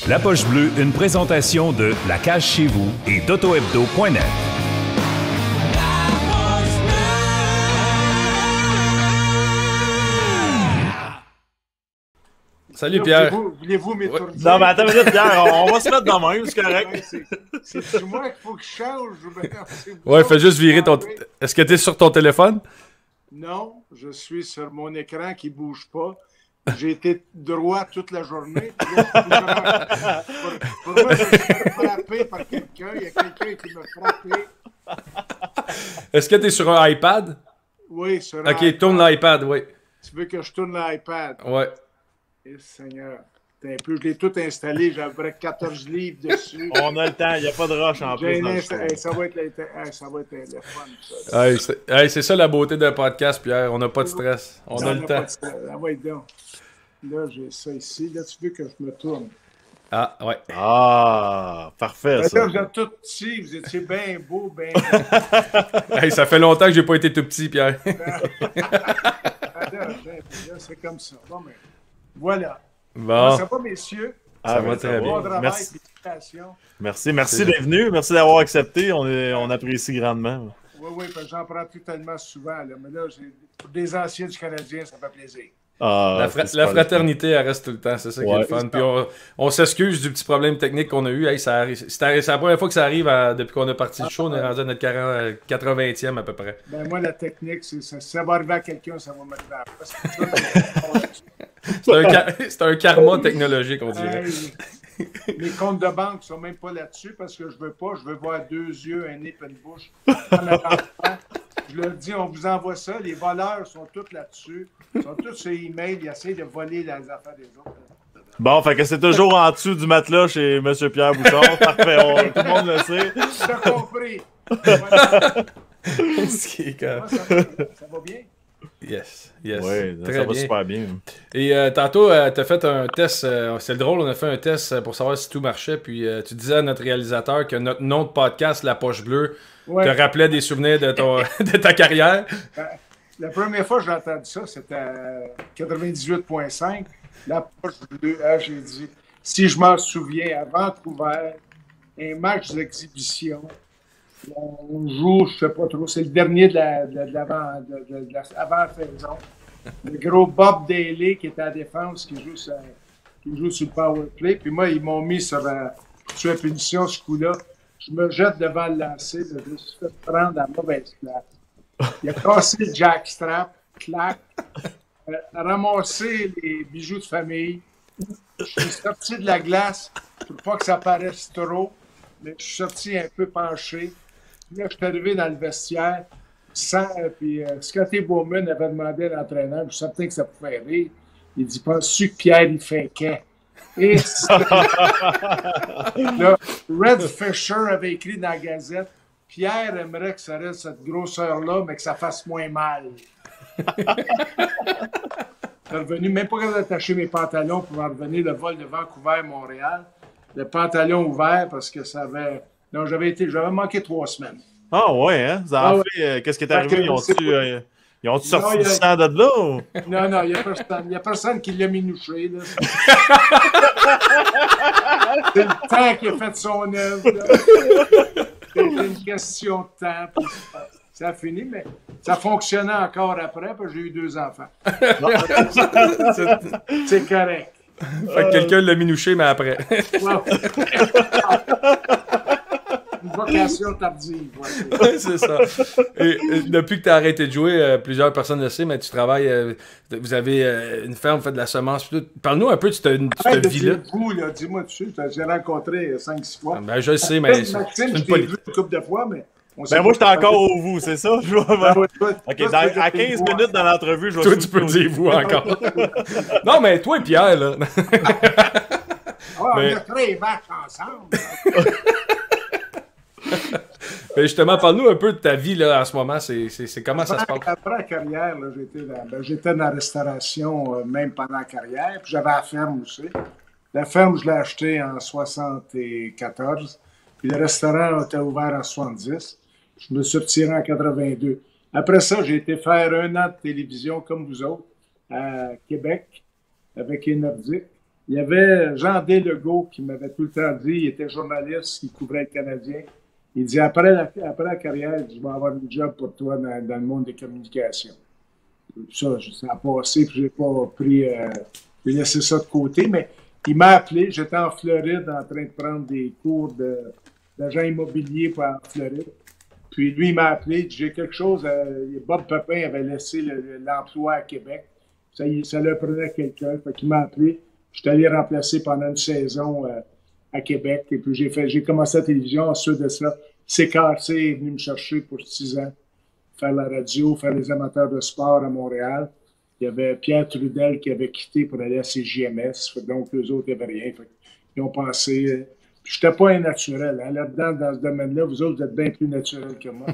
La Poche Bleue, une présentation de La Cage Chez Vous et d'AutoHebdo.net. Salut Pierre. Voulez-vous m'étourdir? Non, mais attends une minute, Pierre, on va se mettre de même, c'est correct. C'est moi qu'il faut que je change. Ouais, fais juste virer ton... Est-ce que t'es sur ton téléphone? Non, je suis sur mon écran qui bouge pas. J'ai été droit toute la journée. Pour moi, je suis frappé par quelqu'un. Il y a quelqu'un qui m'a frappé. Est-ce que t'es sur un iPad? Oui, sur un Ok, iPad. tourne l'iPad, oui. Tu veux que je tourne l'iPad? Ouais. Eh, Seigneur. Un peu, je l'ai tout installé. J'ai à peu près 14 livres dessus. On a le temps, il n'y a pas de rush en plus. Ça va être le fun. Ça. C'est ça la beauté d'un podcast, Pierre. On n'a pas de stress. On a le temps. Ah ouais, donc. Là, j'ai ça ici. Là, tu veux que je me tourne? Ah, ouais. Ah, parfait, ça. Là, vous êtes tout petits. Vous étiez bien beaux, bien Hey, ça fait longtemps que j'ai pas été tout petit, Pierre. Là, c'est comme ça. Bon, mais voilà. Bon. Ça va, messieurs? Ça va très bien. Bon travail, Merci. félicitations. Merci d'être venu. Merci d'avoir accepté. On apprécie grandement. Oui, parce que j'en prends plus tellement souvent. Là. Mais là, pour des anciens du Canadien, ça fait plaisir. Ah, La fraternité, elle reste tout le temps. C'est ça qui est le fun. Puis on s'excuse du petit problème technique qu'on a eu. Hey, c'est la première fois que ça arrive depuis qu'on a parti le show. On est rendu à notre 80e à peu près. Ben moi, la technique, ça va arriver à quelqu'un, ça va m'arriver à C'est un karma technologique, on dirait. Mes comptes de banque sont même pas là-dessus parce que je veux voir 2 yeux, un nez et une bouche. Je leur dis, on vous envoie ça. Les voleurs sont tous là-dessus. Ils sont tous sur email. Ils essaient de voler les affaires des autres. Bon, fait que c'est toujours en dessous du matelas chez M. Pierre Bouchard. Parfait, tout le monde le sait. T'as compris. Voilà. Ça va bien? Yes. Oui, très ça va bien. super bien. Et tantôt, tu as fait un test. C'est drôle, on a fait un test pour savoir si tout marchait. Puis tu disais à notre réalisateur que notre nom de podcast, La Poche Bleue, te rappelait des souvenirs de, de ta carrière. La première fois que j'ai entendu ça, c'était à 98.5. La Poche Bleue, j'ai dit, si je m'en souviens, à Vancouver, un match d'exhibition. On joue, je sais pas trop, c'est le dernier de l'avant-saison. Le gros Bob Daly qui était à la défense, qui joue sur le power play. Puis moi, ils m'ont mis sur la punition ce coup-là. Je me jette devant le lancer, je me suis fait prendre à la mauvaise place. Il a cassé le jackstrap, clac, ramassé les bijoux de famille. Je suis sorti de la glace pour pas que ça paraisse trop, mais je suis sorti un peu penché. Là, je suis arrivé dans le vestiaire, puis Scotty Bowman avait demandé à l'entraîneur, je suis certain que ça pouvait rire. Il dit, penses-tu que Pierre, il fait quand? Et là, Red Fisher avait écrit dans la Gazette, Pierre aimerait que ça reste cette grosseur-là, mais que ça fasse moins mal. Je suis revenu, même pas capable d'attacher mes pantalons pour en revenir le vol de Vancouver-Montréal. Le pantalon ouvert parce que ça avait... Non, j'avais manqué 3 semaines. Ah ouais, hein? Vous avez fait, qu'est-ce qui est arrivé? Ils ont-tu sorti du sang de là? Ou? Non, il n'y a personne qui l'a minouché. Là. C'est le temps qui a fait son œuvre. C'était une question de temps. Puis ça a fini, mais ça fonctionnait encore après, parce que j'ai eu 2 enfants. C'est correct. Fait que quelqu'un l'a minouché, mais après. Une vocation tardive. Ouais, c'est ça. Et depuis que tu as arrêté de jouer, plusieurs personnes le savent, mais tu travailles, vous avez une ferme, vous faites de la semence. Parle-nous un peu de cette vie-là. Dis-moi dessus, j'ai rencontré 5-6 fois. Ben, je le sais, mais Maxime, je t'ai vu une couple de fois, mais... Ben moi, j'étais encore au vous, c'est ça? OK, à 15 minutes dans l'entrevue, je vais... Toi, tu peux dire vous encore. Non, mais toi et Pierre, là. On a créé les matchs ensemble. Mais justement, parle-nous un peu de ta vie là, en ce moment. C'est comment ça se passe? Après la carrière, j'étais dans la restauration même pendant la carrière. Puis j'avais la ferme aussi. La ferme, je l'ai achetée en 74. Puis le restaurant était ouvert en 70. Je me suis retiré en 82. Après ça, j'ai été faire 1 an de télévision comme vous autres à Québec avec les Nordiques. Il y avait Jean-D. Legault qui m'avait tout le temps dit, il était journaliste, il couvrait le Canadien. Il dit, après la carrière, je vais avoir un job pour toi dans le monde des communications. Ça a passé, puis j'ai pas pris, j'ai laissé ça de côté, mais il m'a appelé. J'étais en Floride en train de prendre des cours d'agent immobilier en Floride. Puis lui, il m'a appelé, il dit, j'ai quelque chose. Bob Pepin avait laissé l'emploi à Québec. Ça leur prenait quelqu'un. Fait qu'il m'a appelé. Je suis allé remplacer pendant une saison à Québec. Et puis j'ai commencé la télévision. Ensuite de ça, CKC est venu me chercher pour 6 ans. Faire la radio, faire les amateurs de sport à Montréal. Il y avait Pierre Trudel qui avait quitté pour aller à CJMS. Donc, eux autres, il n'y avait rien. Fait ils ont pensé... je n'étais pas un naturel. Hein. Là-dedans, dans ce domaine-là, vous autres, vous êtes bien plus naturel que moi.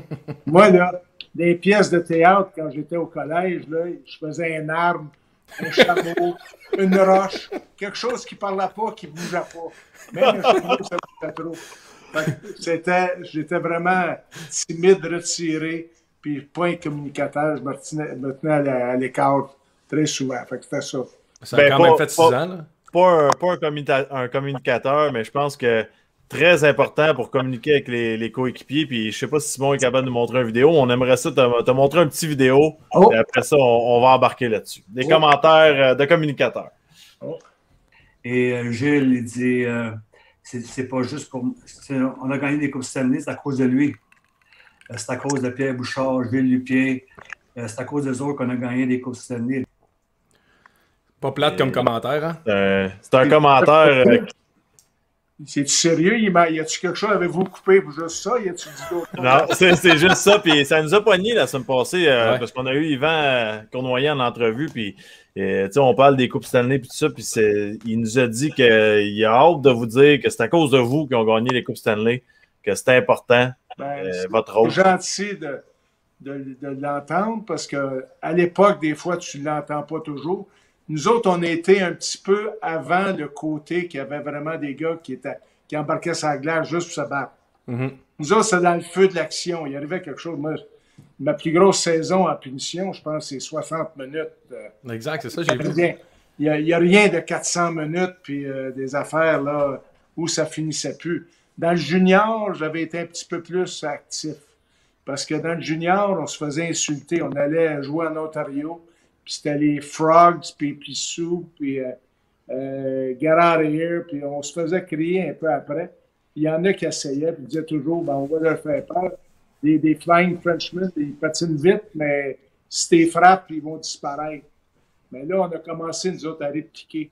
Moi, là, des pièces de théâtre, quand j'étais au collège, là, je faisais un arbre, un chameau, une roche, quelque chose qui ne parlait pas, qui ne bougeait pas. Même un chameau, ça bougeait trop. J'étais vraiment timide, retiré, puis pas un communicateur. Je me tenais à l'écart très souvent. Fait que c'était ça. Ça a quand même fait 6 ans, là. Pas un communicateur, mais je pense que très important pour communiquer avec les coéquipiers. Puis je sais pas si Simon est capable de nous montrer une vidéo. On aimerait ça te montrer un petit vidéo. Et après ça, on va embarquer là-dessus. Des commentaires de communicateurs. Et Gilles, il dit c'est pas juste pour. On a gagné des Coupes Stanley, c'est à cause de lui. C'est à cause de Pierre Bouchard, Gilles Lupien. C'est à cause des autres qu'on a gagné des Coupes Stanley. Pas plate comme commentaire, hein? C'est un commentaire. C'est-tu sérieux? Y a-tu quelque chose? Avez-vous coupé pour juste ça? Y a-tu dit d'autres choses? Non, c'est juste ça. Puis ça nous a poigné la semaine passée parce qu'on a eu Yvan Cournoyer en entrevue. Puis on parle des Coupes Stanley puis tout ça. Puis il nous a dit qu'il a hâte de vous dire que c'est à cause de vous qu'ils ont gagné les Coupes Stanley, que c'est important, votre rôle. C'est gentil de l'entendre parce qu'à l'époque, des fois, tu ne l'entends pas toujours. Nous autres, on était un petit peu avant le côté qu'il y avait vraiment des gars qui embarquaient sur la glace juste pour se battre. Mm-hmm. Nous autres, c'est dans le feu de l'action. Il arrivait quelque chose. Moi, ma plus grosse saison en punition, je pense, c'est 60 minutes. Exact, c'est ça, j'ai vu. Il n'y a rien de 400 minutes puis des affaires là où ça finissait plus. Dans le junior, j'avais été un petit peu plus actif. Parce que dans le junior, on se faisait insulter. On allait jouer en Ontario. Puis c'était les Frogs, puis Sue, puis Get Out of Here, puis on se faisait crier un peu après. Puis il y en a qui essayaient, puis disaient toujours, on va leur faire peur. Des Flying Frenchmen, ils patinent vite, mais si t'es frappes, ils vont disparaître. Mais là, on a commencé, nous autres, à répliquer.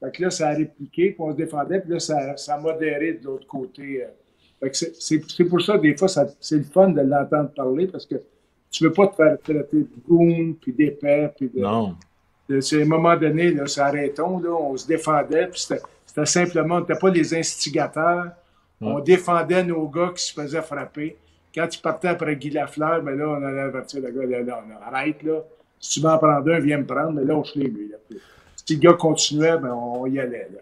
Fait que là, ça a répliqué, puis on se défendait, puis là, ça a modéré de l'autre côté. Fait que c'est pour ça, des fois, c'est le fun de l'entendre parler, parce que tu veux pas te faire traiter de goon, puis d'épais, puis de... Non. À un moment donné, là, ça arrêtons, là, on se défendait, puis c'était simplement, on n'était pas les instigateurs, on défendait nos gars qui se faisaient frapper. Quand ils partaient après Guy Lafleur, ben là, on allait avertir le gars, là, arrête, là, si tu veux en prendre un, viens me prendre, mais là, on se lui. Là. Si le gars continuait, ben on y allait, là.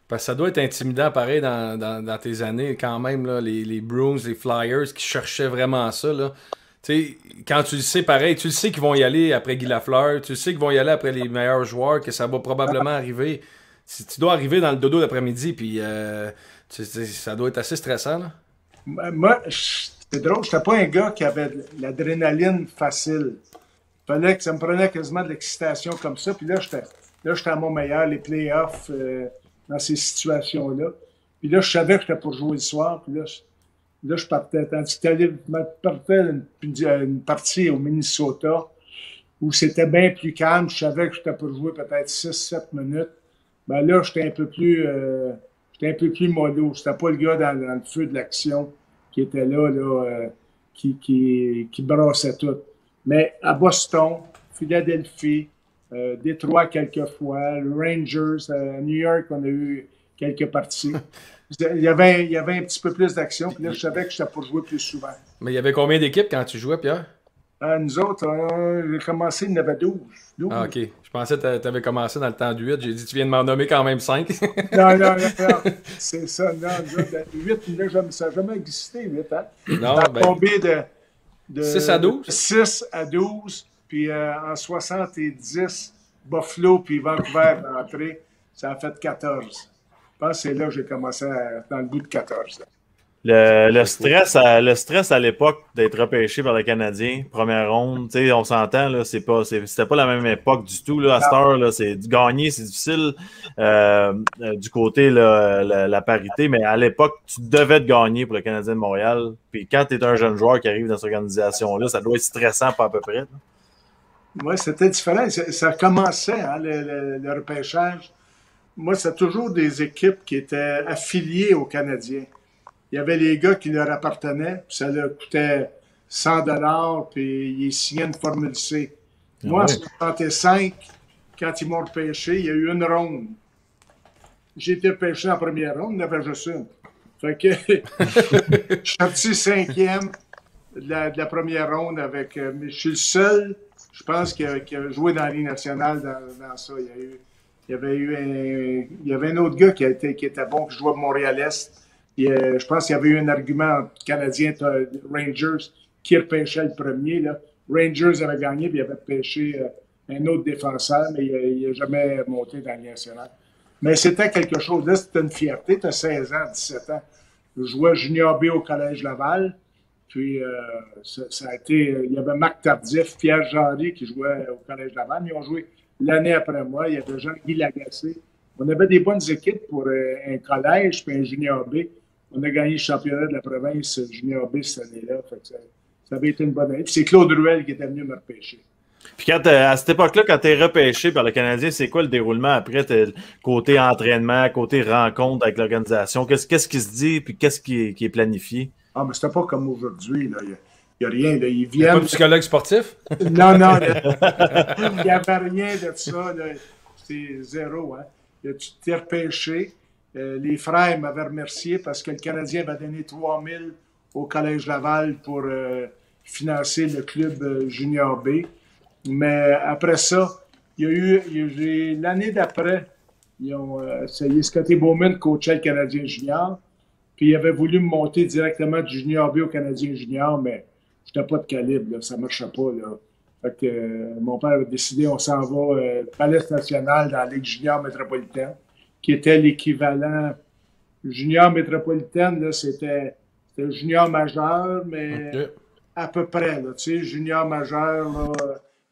Parce que ça doit être intimidant, pareil, dans tes années, quand même, là, les Bruins, les Flyers, qui cherchaient vraiment ça, là. Tu sais, quand tu le sais, pareil, tu le sais qu'ils vont y aller après Guy Lafleur, tu le sais qu'ils vont y aller après les meilleurs joueurs, que ça va probablement arriver. Si tu dois arriver dans le dodo d'après-midi, puis ça doit être assez stressant, là. Moi, c'est drôle, j'étais pas un gars qui avait de l'adrénaline facile. Fallait que ça me prenait quasiment de l'excitation comme ça, puis là, j'étais à mon meilleur, les playoffs, dans ces situations-là. Puis là, je savais que j'étais pour jouer le soir, puis là, je partais. Tandis que je partais une partie au Minnesota où c'était bien plus calme. Je savais que j'étais pour jouer peut-être 6-7 minutes. Ben là, j'étais un peu plus mollo. C'était pas le gars dans le feu de l'action qui était là qui brassait tout. Mais à Boston, Philadelphie, Détroit quelquefois, le Rangers, New York, on a eu quelques parties. Il y avait un petit peu plus d'action, puis là, je savais que j'étais pour jouer plus souvent. Mais il y avait combien d'équipes quand tu jouais, Pierre? Nous autres, j'ai commencé, il y en avait 12. Ah, OK. Je pensais que tu avais commencé dans le temps du 8. J'ai dit, tu viens de m'en nommer quand même 5. non. C'est ça. Non, nous autres, 8, là, ça n'a jamais existé, 8. Hein? Non, ben, tombé de 6 à 12? 6 à 12, puis en 70, Buffalo puis Vancouver d'entrée. ça a fait 14. Je pense que c'est là que j'ai commencé dans le bout de 14. Le stress à l'époque d'être repêché par le Canadien, première ronde, on s'entend, là, c'était pas la même époque du tout. Là, à cette heure, là, c'est gagner, c'est difficile du côté la parité, mais à l'époque, tu devais te gagner pour le Canadien de Montréal. Puis quand tu es un jeune joueur qui arrive dans cette organisation-là, ça doit être stressant pas à peu près. Oui, c'était différent. Ça commençait, hein, le repêchage. Moi, c'est toujours des équipes qui étaient affiliées aux Canadiens. Il y avait les gars qui leur appartenaient, puis ça leur coûtait 100 $, puis ils signaient une Formule C. Moi, en 1965, quand ils m'ont repêché, il y a eu une ronde. J'ai été repêché en première ronde, il y en avait juste une. Fait que je suis sorti 5e de la première ronde avec. Mais je suis le seul, je pense, qui a joué dans la Ligue nationale dans ça. Il y avait un autre gars qui était bon, qui jouait à Montréal-Est. Je pense qu'il y avait eu un argument entre Canadiens et Rangers qui repêchait le premier. Là. Rangers avait gagné, puis il avait repêché un autre défenseur, mais il n'a jamais monté dans la Ligue nationale. Mais c'était quelque chose. Là, c'était une fierté. Tu as 16 ans, 17 ans. Je jouais junior B au Collège Laval. Puis, ça a été... il y avait Marc Tardif, Pierre Jarry qui jouait au Collège Laval. Ils ont joué l'année après moi. Il y avait Jean-Guy Lagacé. On avait des bonnes équipes pour un collège puis un junior B. On a gagné le championnat de la province junior B cette année-là. Ça avait été une bonne année. Puis c'est Claude Ruel qui était venu me repêcher. Puis à cette époque-là, quand tu es repêché par le Canadien, c'est quoi le déroulement après? Côté entraînement, côté rencontre avec l'organisation? Qu'est-ce qui se dit puis qu'est-ce qui est planifié? Ah, mais c'était pas comme aujourd'hui. Il n'y a rien. Là. Ils viennent... Il n'y a pas de psychologue sportif? Non. Il n'y avait rien de ça. C'est zéro. Hein. Tu t'es repêché. Les frères m'avaient remercié parce que le Canadien avait donné 3 000 au Collège Laval pour financer le club junior B. Mais après ça, il y a eu l'année d'après, Scotty Bowman coachait le Canadien junior, puis il avait voulu me monter directement du junior B au Canadien junior, mais je n'étais pas de calibre, là, ça ne marchait pas. Là. Fait que mon père a décidé, on s'en va au Palais national dans la Ligue junior métropolitaine, qui était l'équivalent junior métropolitaine, là, c'était junior majeur, mais à peu près, là, tu sais, junior majeur, là,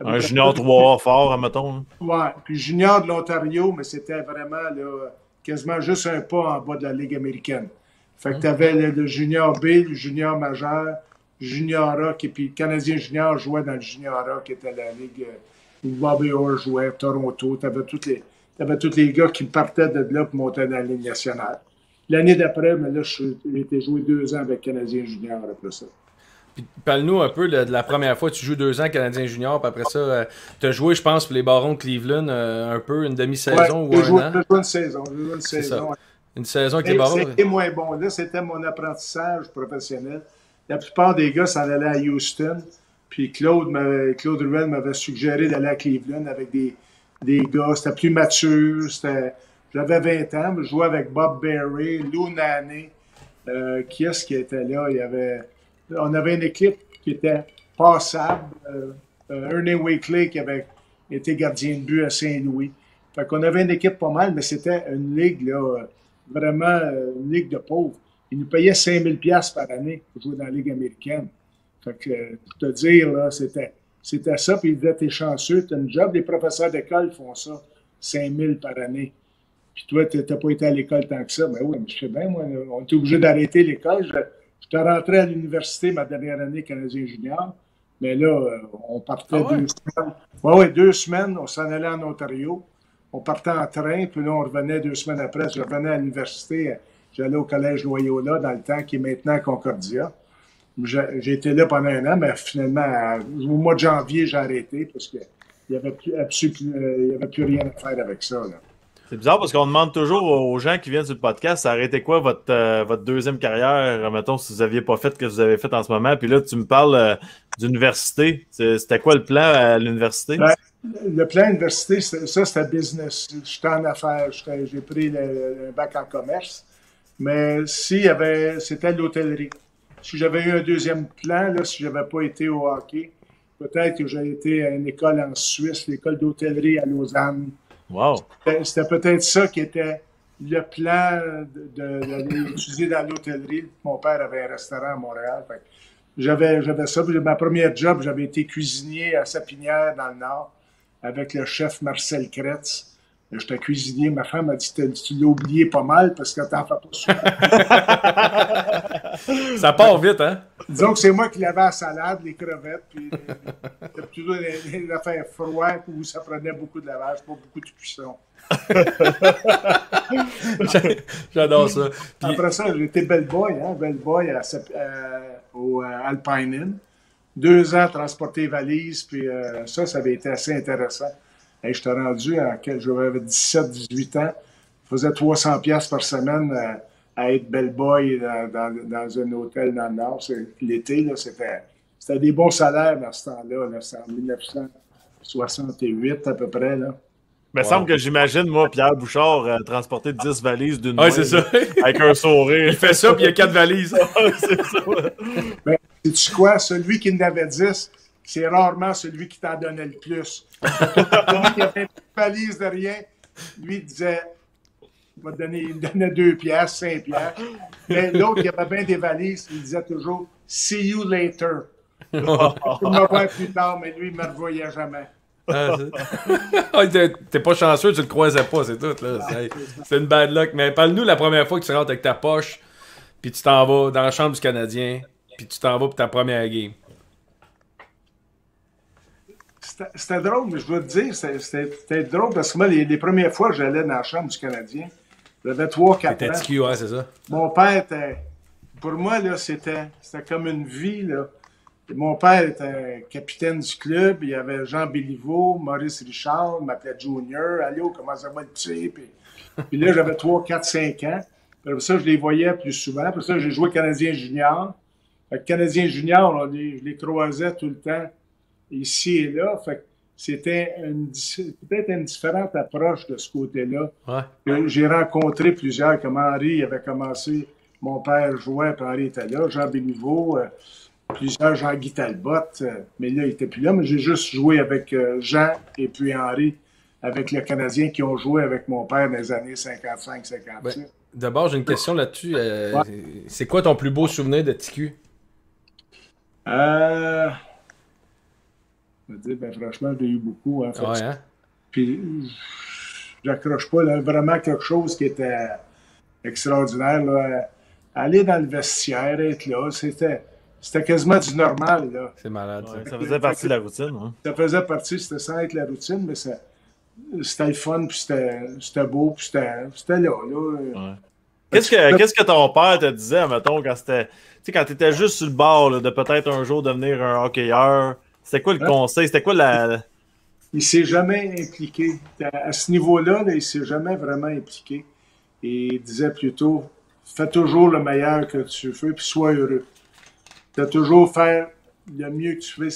un junior 3A fort, admettons. Oui, puis junior de l'Ontario, mais c'était vraiment là, quasiment juste un pas en bas de la Ligue américaine. Fait que tu avais le junior B, le junior majeur, junior A, et puis le Canadien junior jouait dans le junior A, qui était la Ligue où Bobby Orr jouait, Toronto. Tu avais tous les gars qui partaient de là pour monter dans la Ligue nationale. L'année d'après, mais là, j'ai été joué 2 ans avec le Canadien junior après ça. Puis, parle-nous un peu de la première fois que tu joues 2 ans Canadien junior, puis après ça, tu as joué, je pense, pour les Barons de Cleveland un peu, une demi-saison ou un an. J'ai joué une saison. Une saison avec les Barons. C'était moins bon. Là, c'était mon apprentissage professionnel. La plupart des gars s'en allaient à Houston. Puis Claude Ruel m'avait suggéré d'aller à Cleveland avec des gars. C'était plus mature. J'avais 20 ans. Je jouais avec Bob Berry, Lou Nanne. Qui est-ce qui était là? On avait une équipe qui était passable. Ernie Wakely qui avait été gardien de but à Saint-Louis. Fait qu'on avait une équipe pas mal, mais c'était une ligue, là, vraiment une ligue de pauvres. Ils nous payaient 5 000 $ par année pour jouer dans la Ligue américaine. Fait que, pour te dire, là, c'était ça. Puis ils disaient, t'es chanceux, t'as une job. Les professeurs d'école font ça, 5 000 par année. Puis toi, t'as pas été à l'école tant que ça. Ben oui, mais je sais bien, moi, on était obligé d'arrêter l'école. J'étais rentré à l'université ma dernière année Canadien junior. Mais là, on partait 2 semaines. Oui, 2 semaines, on s'en allait en Ontario. On partait en train, puis là, on revenait 2 semaines après. Je revenais à l'université. J'allais au Collège Loyola dans le temps qui est maintenant Concordia. J'ai été là pendant 1 an, mais finalement, au mois de janvier, j'ai arrêté parce qu'il n'y avait plus rien à faire avec ça. Là. C'est bizarre parce qu'on demande toujours aux gens qui viennent sur le podcast, ça arrêtait quoi votre deuxième carrière, mettons, si vous n'aviez pas fait ce que vous avez fait en ce moment. Puis là, tu me parles d'université. C'était quoi le plan à l'université? Ben, le plan université, c'était business. J'étais en affaires. J'ai pris le bac en commerce. Mais c'était l'hôtellerie. Si j'avais eu un deuxième plan, là, si je n'avais pas été au hockey, peut-être que j'aurais été à une école en Suisse, l'école d'hôtellerie à Lausanne. Wow! C'était peut-être ça qui était le plan d'aller étudier dans l'hôtellerie. Mon père avait un restaurant à Montréal. J'avais ça. Puis ma première job, j'avais été cuisinier à Sapinière, dans le Nord, avec le chef Marcel Kretz. J'étais cuisinier. Ma femme m'a dit tu l'as oublié pas mal parce que t'en fais pas souvent. Ça part vite, hein? Disons que c'est moi qui lavais la salade, les crevettes, puis c'était plutôt des affaires froides où ça prenait beaucoup de lavage, pas beaucoup de cuisson. J'adore ça. Puis... Après ça, j'étais bellboy, au Alpine Inn. 2 ans à transporter les valises, puis ça avait été assez intéressant. Et j'étais rendu j'avais 17-18 ans. Je faisais 300$ par semaine à être bellboy dans un hôtel dans le Nord. L'été, là, c'était des bons salaires dans ce temps-là. Là. C'était en 1968 à peu près. Là. Mais semble que j'imagine, moi, Pierre Bouchard, transporter 10 valises d'une main. Oui, c'est ça. Avec un sourire. Il fait ça, puis il y a 4 valises. C'est ça. Mais sais-tu quoi? Celui qui en avait 10, c'est rarement celui qui t'en donnait le plus. Celui qui avait une valise de rien, lui disait, il me donnait 2$, 5$. Mais l'autre qui avait bien des valises, il disait toujours « See you later ». Je vais me voir plus tard, mais lui, il ne me revoyait jamais. T'es pas chanceux, tu le croisais pas, c'est tout. Là. C'est une bad luck. Mais parle-nous la première fois que tu rentres avec ta poche, puis tu t'en vas dans la chambre du Canadien, puis tu t'en vas pour ta première game. C'était drôle, mais je dois te dire, c'était drôle parce que moi, les premières fois que j'allais dans la chambre du Canadien, j'avais 3-4 ans. T'étais TQ, ouais, c'est ça. Mon père pour moi, là, c'était comme une vie, là. Mon père était capitaine du club, il y avait Jean Béliveau, Maurice Richard, il m'appelait Junior, allô, comment ça va le petit? Puis là, j'avais 3, 4, 5 ans. Puis après ça, je les voyais plus souvent. Après ça, j'ai joué Canadien junior. Fait que Canadien junior, je les croisais tout le temps, ici et là. Fait que c'était peut-être une différente approche de ce côté-là. Ouais. J'ai rencontré plusieurs, comme Henri avait commencé, mon père jouait, puis Henri était là, Jean Béliveau, plusieurs, Jean-Guy Talbot, mais là, il n'était plus là. Mais j'ai juste joué avec Jean et puis Henri, avec les Canadiens qui ont joué avec mon père dans les années 55-56. Ben, d'abord, j'ai une question là-dessus. C'est quoi ton plus beau souvenir de TQ? Je veux dire, franchement, j'ai eu beaucoup. Hein, ouais, hein? Puis, j'accroche pas. Là, vraiment quelque chose qui était extraordinaire. Là. Aller dans le vestiaire, être là, c'était quasiment du normal. Là. C'est malade. Ouais, ça faisait partie de la routine. Hein? Ça faisait partie, c'était sans être la routine, mais c'était le fun, puis c'était beau, puis c'était là. Ouais. Qu'est-ce que ton père te disait, mettons, quand tu étais juste sur le bord là, de peut-être un jour devenir un hockeyeur? C'était quoi le conseil? C'était quoi la... Il s'est jamais impliqué. À ce niveau-là, il s'est jamais vraiment impliqué. Et il disait plutôt, fais toujours le meilleur que tu fais, puis sois heureux. Tu toujours faire le mieux que tu fais.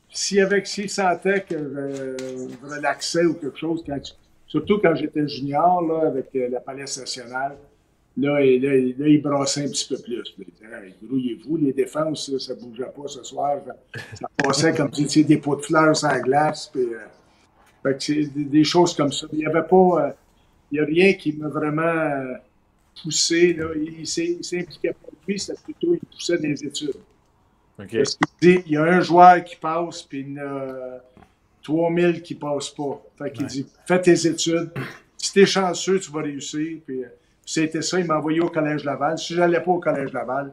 S'il sentait que je relaxais ou quelque chose, surtout quand j'étais junior, là, avec la Palais nationale, là, il brassait un petit peu plus. Il disait, hey, grouillez-vous, les défenses, là, ça ne bougeait pas ce soir. Ça passait comme des pots de fleurs sur la glace. Puis, fait que c'est des choses comme ça. Il n'y avait pas... il n'y a rien qui m'a vraiment poussé. Là. Il s'impliquait pas. Lui, c'était plutôt, il poussait des études. Okay. Parce qu'il dit, il y a un joueur qui passe, puis il y en a 3000 qui ne passent pas. Fait qu'il dit, fais tes études. Si tu es chanceux, tu vas réussir. Puis c'était ça, il m'a envoyé au Collège Laval. Si je n'allais pas au Collège Laval,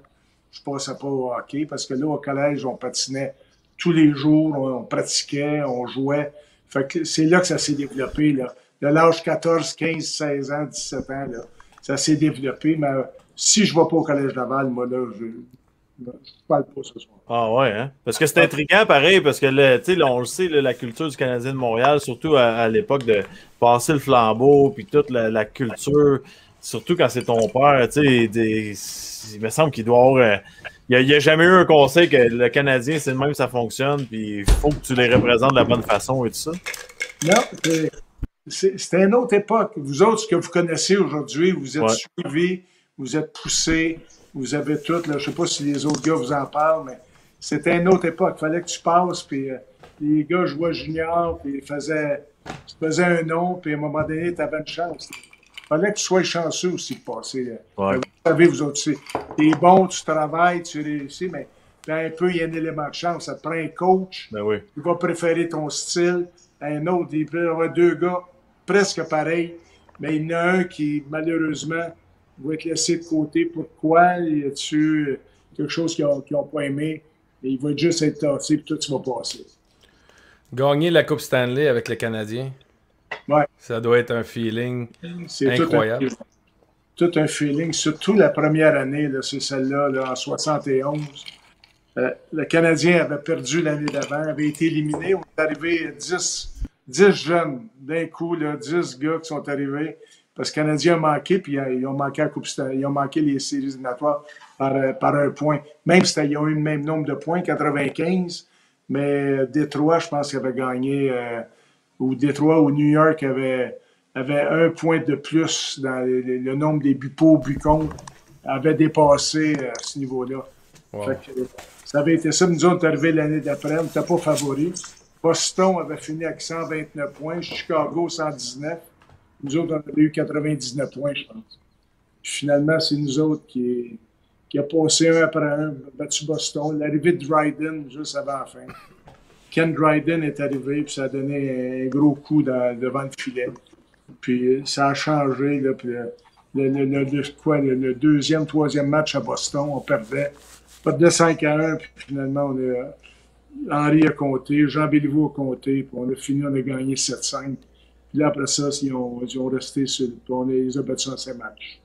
je ne passais pas au hockey, parce que là, au collège, on patinait tous les jours, on pratiquait, on jouait. Fait que c'est là que ça s'est développé, là. De l'âge 14, 15, 16 ans, 17 ans, là, ça s'est développé. Mais si je ne vais pas au Collège Laval, moi, là, je ne parle pas ce soir. Ah ouais, hein? Parce que c'est intriguant, pareil, parce que là, on le sait, là, la culture du Canadien de Montréal, surtout à l'époque de passer le flambeau, puis toute la culture, surtout quand c'est ton père, il me semble qu'il doit avoir... il n'y a jamais eu un conseil que le Canadien, c'est le même, ça fonctionne, puis il faut que tu les représentes de la bonne façon et tout ça. Non, c'était une autre époque. Vous autres, ce que vous connaissez aujourd'hui, vous êtes suivis, vous êtes poussés, vous avez tout. Là, je ne sais pas si les autres gars vous en parlent, mais c'était une autre époque. Il fallait que tu passes, puis les gars jouaient junior, puis ils faisaient Tu faisais un nom, puis à un moment donné, tu avais une chance. Il fallait que tu sois chanceux aussi de passer. Ouais. Vous savez, vous autres aussi. Tu es bon, tu travailles, tu réussis, mais un peu, il y a un élément de chance. Ça te prend un coach Ben oui. qui va préférer ton style. Un autre, il peut y avoir deux gars presque pareils, mais il y en a un qui, malheureusement, va être laissé de côté. Pourquoi? Y a-tu quelque chose qu'ils n'ont pas aimé? Et il va juste être tassé, puis toi, tu vas passer. Gagner la Coupe Stanley avec les Canadiens, Ouais. ça doit être un feeling C'est incroyable. Tout un feeling, surtout la première année, là, c'est celle-là, là, en 71. Le Canadien avait perdu l'année d'avant, avait été éliminé. On est arrivé 10 jeunes d'un coup, là, 10 gars qui sont arrivés. Parce que le Canadien a manqué, puis ils ont manqué la Coupe Stanley, ils ont manqué les séries éliminatoires par un point. Même si ils ont eu le même nombre de points, 95, mais Détroit, je pense qu'il avait gagné, ou Détroit ou New York avait un point de plus dans le nombre des buts pour, buts contre, avait dépassé ce niveau-là. Wow. Fait que, ça avait été ça. Nous, on est arrivés l'année d'après, on n'était pas favoris. Boston avait fini avec 129 points, Chicago 119. Nous autres, on avait eu 99 points, je pense. Puis finalement, c'est nous autres qui a passé un après un, battu Boston. L'arrivée de Dryden juste avant la fin. Ken Dryden est arrivé, puis ça a donné un gros coup devant le filet. Puis ça a changé. Là, puis le deuxième, troisième match à Boston, on perdait. Pas de 5-1, puis finalement, Henry a compté, Jean Béliveau a compté, puis on a fini, on a gagné 7-5. Puis là, après ça, ils ont resté sur le on les a battus en 5 matchs.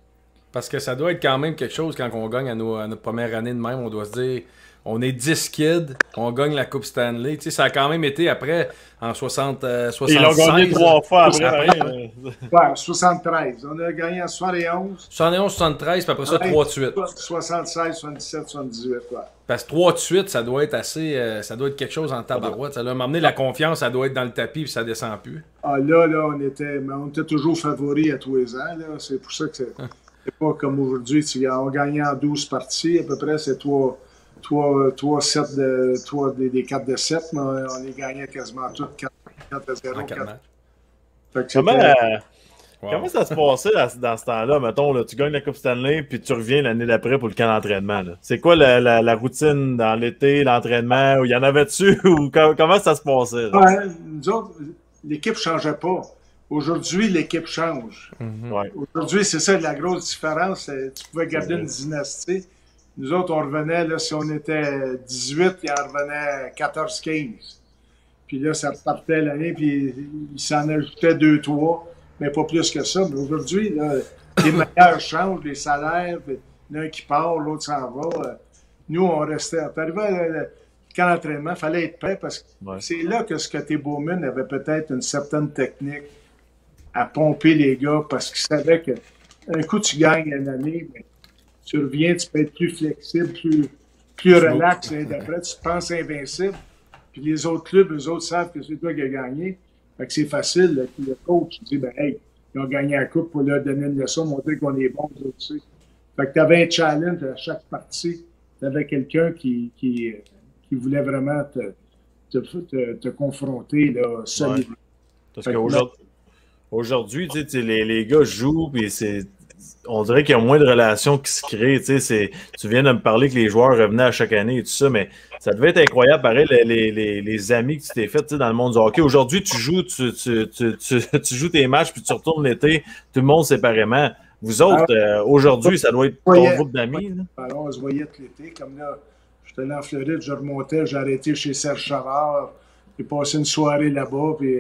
Parce que ça doit être quand même quelque chose quand on gagne à notre première année de même. On doit se dire, on est 10 kids, on gagne la Coupe Stanley. Tu sais, ça a quand même été après, en 76. Ils l'ont gagné 3 fois après. Ouais, 73. On a gagné en 71. 71, 73, puis après ça, 3 de suite. 76, 77, 78, ouais. Parce que 3 de suite, ça doit être assez. Ça doit être quelque chose en tabarouette. Ça doit m'amener la confiance, ça doit être dans le tapis, puis ça descend plus. Ah là, on était toujours favoris à tous les ans. Là. C'est pour ça que c'est pas comme aujourd'hui. On gagnait en 12 parties, à peu près, c'est 3 sets des 4 de 7, mais on les gagnait quasiment toutes 4 à 0. Comment ça se passait dans ce temps-là? Mettons, là, tu gagnes la Coupe Stanley, puis tu reviens l'année d'après pour le camp d'entraînement. C'est quoi la routine dans l'été, l'entraînement? Il y en avait-tu? Ou comment ça se passait? Ouais, nous autres, l'équipe ne changeait pas. Aujourd'hui, l'équipe change. Ouais. Aujourd'hui, c'est ça la grosse différence. Tu pouvais garder une dynastie. Nous autres, on revenait, là, si on était 18, il en revenait 14-15. Puis là, ça repartait l'année, puis il s'en ajoutait 2-3, mais pas plus que ça. Mais aujourd'hui, là, les meilleurs changent, les salaires, puis il y en a un qui part, l'autre s'en va. Nous, on restait. On arrivait camp d'entraînement, il fallait être prêt parce que c'est là que Scotty Bowman avait peut-être une certaine technique à pomper les gars parce qu'il savait qu'un coup, tu gagnes une année, mais tu reviens, tu peux être plus flexible, plus relax. Et d'après, tu te penses invincible. Puis les autres clubs, eux autres savent que c'est toi qui as gagné. Fait que c'est facile. Là, le coach dit, hey, ils ont gagné la coupe pour leur donner une leçon, montrer qu'on est bon, eux aussi. Fait que tu avais un challenge à chaque partie. Tu avais quelqu'un qui voulait vraiment te confronter là, solidement. Ouais. Parce qu'aujourd'hui, les gars jouent, puis on dirait qu'il y a moins de relations qui se créent. Tu viens de me parler que les joueurs revenaient à chaque année et tout ça, mais ça devait être incroyable, pareil, les amis que tu t'es fait dans le monde du hockey. Aujourd'hui, tu joues tes matchs, puis tu retournes l'été, tout le monde séparément. Vous autres, aujourd'hui, ça doit être ton groupe d'amis. Alors, on se voyait tout l'été. Comme là, j'étais allé en Floride, je remontais, j'ai arrêté chez Serge Chavard, j'ai passé une soirée là-bas, puis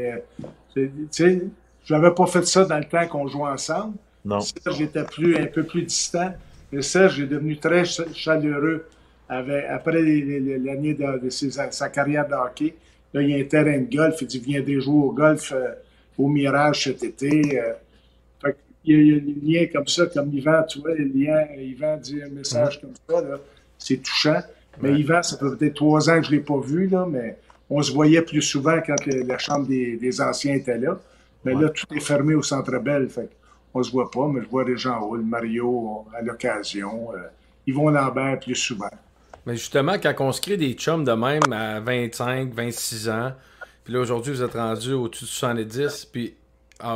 tu sais, je n'avais pas fait ça dans le temps qu'on jouait ensemble. Non. Serge était un peu plus distant, mais Serge est devenu très chaleureux après l'année de sa carrière de hockey. Là, il y a un terrain de golf, il dit viens des jouer au golf au Mirage cet été. Il y a des liens comme ça, comme Yvan, tu vois, Yvan dit un message comme ça, là, c'est touchant. Mais Yvan, ça fait peut-être 3 ans que je ne l'ai pas vu, là, mais on se voyait plus souvent quand la chambre des anciens était là. Mais là, tout est fermé au Centre Bell, fait on se voit pas, mais je vois les gens Roule, Mario à l'occasion, Yvon Lambert plus souvent. Mais justement, quand on se crée des chums de même à 25, 26 ans, Puis là, aujourd'hui, vous êtes rendu au-dessus de 70. Puis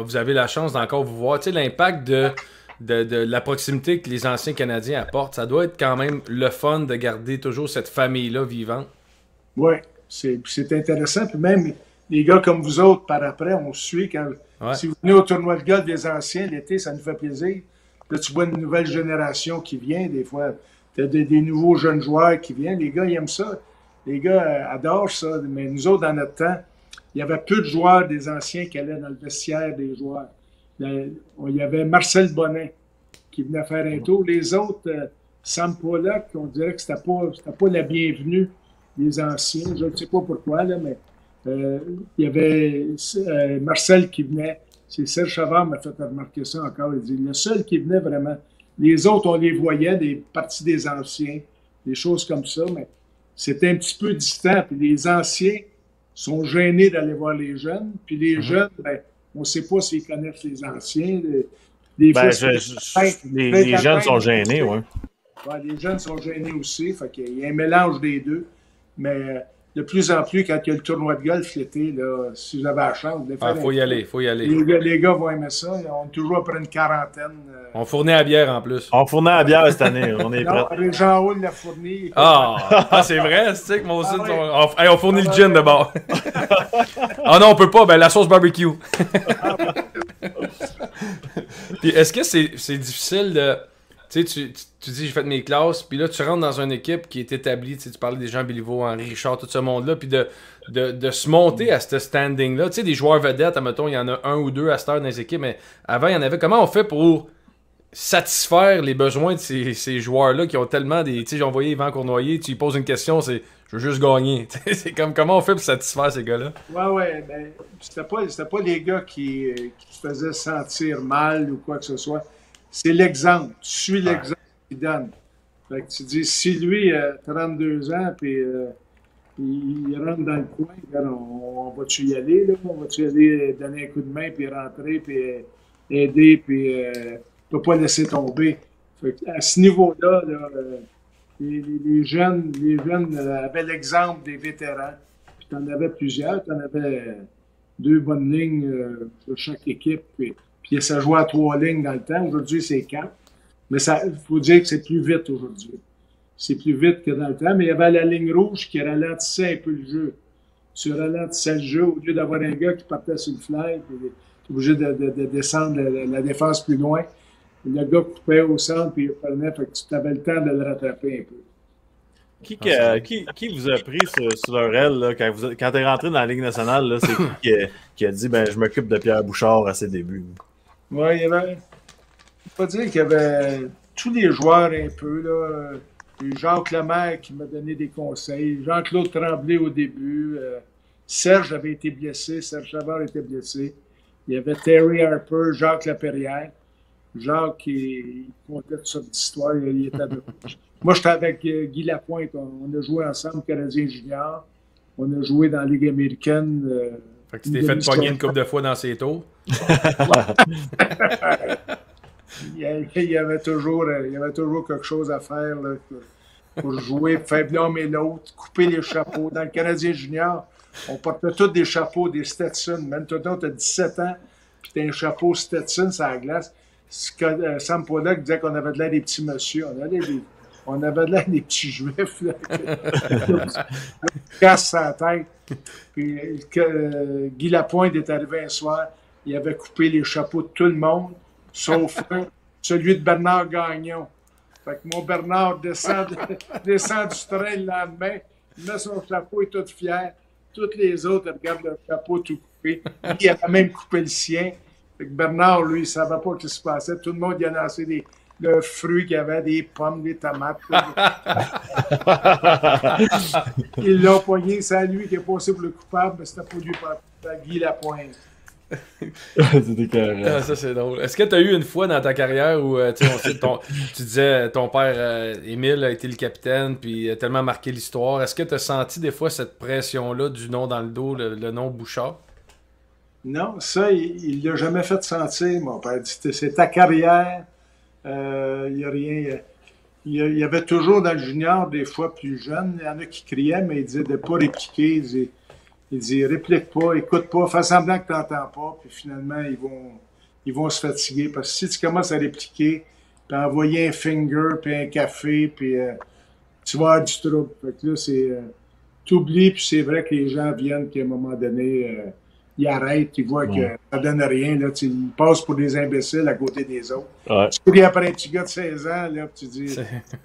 vous avez la chance d'encore vous voir. Tu sais, l'impact de la proximité que les anciens Canadiens apportent, ça doit être quand même le fun de garder toujours cette famille-là vivante. Oui, c'est intéressant. Puis même les gars comme vous autres, par après, on se suit. Si vous venez au tournoi de golf des anciens, l'été, ça nous fait plaisir. Là, tu vois une nouvelle génération qui vient. Des fois, tu as des nouveaux jeunes joueurs qui viennent. Les gars, ils aiment ça. Les gars adorent ça. Mais nous autres, dans notre temps, il y avait peu de joueurs des anciens qui allaient dans le vestiaire des joueurs. Il y avait Marcel Bonnet qui venait faire un tour. Les autres, Sam Pollock, on dirait que c'était pas la bienvenue des anciens. Je ne sais pas pourquoi, là, mais il y avait Marcel qui venait. C'est Serge Chavard m'a fait remarquer ça encore. Il dit le seul qui venait vraiment. Les autres, on les voyait, des parties des anciens, des choses comme ça, mais c'était un petit peu distant. Puis les anciens sont gênés d'aller voir les jeunes. Puis les jeunes, ben, on ne sait pas s'ils connaissent les anciens. Les jeunes sont gênés, oui. Ouais, les jeunes sont gênés aussi. Fait qu'il y a un mélange des deux. Mais de plus en plus, quand il y a le tournoi de golf l'été, là, si vous avez la chance de faire. Faut y aller. Les gars vont aimer ça. On est toujours après une quarantaine. On fournit à la bière en plus. On fournit à la bière cette année. On est prêts. Jean Houle l'a fourni. C'est vrai, c'est que moi aussi. On fournit le gin de bord. Non, on peut pas. Ben, la sauce barbecue. Puis est-ce que c'est difficile de. Tu sais, tu dis j'ai fait mes classes, puis là tu rentres dans une équipe qui est établie, tu parlais des Jean Béliveau, Henri Richard, tout ce monde-là, puis de se monter à ce standing-là. Tu sais, des joueurs vedettes, admettons, il y en a un ou deux à cette heure dans les équipes, mais avant il y en avait. Comment on fait pour satisfaire les besoins de ces joueurs-là qui ont tellement des. Tu sais, j'ai envoyé Yvan Cournoyer, tu lui poses une question, c'est je veux juste gagner. C'est comme comment on fait pour satisfaire ces gars-là? Ouais, ben, c'était pas les gars qui se faisaient sentir mal ou quoi que ce soit. C'est l'exemple. Tu suis l'exemple qu'il donne. Fait que tu dis, si lui a 32 ans, puis il rentre dans le coin, on va-tu y aller, là? On va-tu y aller donner un coup de main, puis rentrer, puis aider, puis ne pas laisser tomber. Fait que à ce niveau-là, là, les jeunes avaient l'exemple des vétérans. Puis tu en avais plusieurs. Tu en avais 2 bonnes lignes pour chaque équipe. Puis ça jouait à 3 lignes dans le temps. Aujourd'hui, c'est 4. Mais il faut dire que c'est plus vite aujourd'hui. C'est plus vite que dans le temps. Mais il y avait la ligne rouge qui ralentissait un peu le jeu. Tu ralentissais le jeu au lieu d'avoir un gars qui partait sur le fly. Puis tu es obligé de descendre la défense plus loin. Le gars coupait au centre puis il prenait. Fait que tu avais le temps de le rattraper un peu. Qui vous a pris sur leur aile là, quand tu es rentré dans la Ligue nationale? Là, c'est qui a dit ben, je m'occupe de Pierre Bouchard à ses débuts? Oui, il y avait. Je ne peux pas dire qu'il y avait tous les joueurs un peu. Là. Jacques Lemaire qui m'a donné des conseils. Jean-Claude Tremblay au début. Serge avait été blessé. Serge Chavard était blessé. Il y avait Terry Harper, Jacques Laperrière. Jacques qui comptait toute sorte d'histoire. Il était de... Moi, j'étais avec Guy Lapointe. On a joué ensemble, Canadien Junior. On a joué dans la Ligue américaine. Fait que tu t'es fait pogner une couple de fois dans ses tours. il y avait toujours quelque chose à faire là, pour jouer, faire l'un et l'autre, couper les chapeaux. Dans le Canadien Junior, on portait tous des chapeaux, des Stetson. Maintenant, tu as 17 ans, puis tu as un chapeau Stetson sur la glace. Sam Pollock disait qu'on avait de l'air des petits messieurs. On avait de l'air des petits juifs. Casse sa tête. Puis Guy Lapointe est arrivé un soir, il avait coupé les chapeaux de tout le monde, sauf celui de Bernard Gagnon. Fait que mon Bernard descend du train le lendemain, il met son chapeau et tout fier. Tous les autres regardent leur chapeau tout coupé. Il avait même coupé le sien. Fait que Bernard, lui, il ne savait pas ce qui se passait. Tout le monde y a lancé le fruit qu'il y avait, des pommes, des tomates. Ils l'ont poigné, c'est à lui qui est passé pour le coupable, mais c'était pas lui, c'était Guy Lapointe. C'était carré. Ça, c'est drôle. Est-ce que tu as eu une fois dans ta carrière où tu disais ton père Émile a été le capitaine puis a tellement marqué l'histoire? Est-ce que tu as senti des fois cette pression-là du nom dans le dos, le nom Bouchard? Non, ça, il l'a jamais fait sentir, mon père. C'est ta carrière. Il n'y a rien. Il y avait toujours dans le junior des fois plus jeunes. Il y en a qui criaient, mais ils disaient de ne pas répliquer. Il dit, réplique pas, écoute pas, fais semblant que tu n'entends pas, puis finalement, ils vont se fatiguer. Parce que si tu commences à répliquer, puis à envoyer un finger, puis un café, puis tu vas avoir du trouble. Fait que là, t'oublies, puis c'est vrai que les gens viennent, qu'à un moment donné, ils arrêtent, ils voient que ça donne rien, là, ils passent pour des imbéciles à côté des autres. Ouais. Tu couris après un petit gars de 16 ans, là, puis tu dis,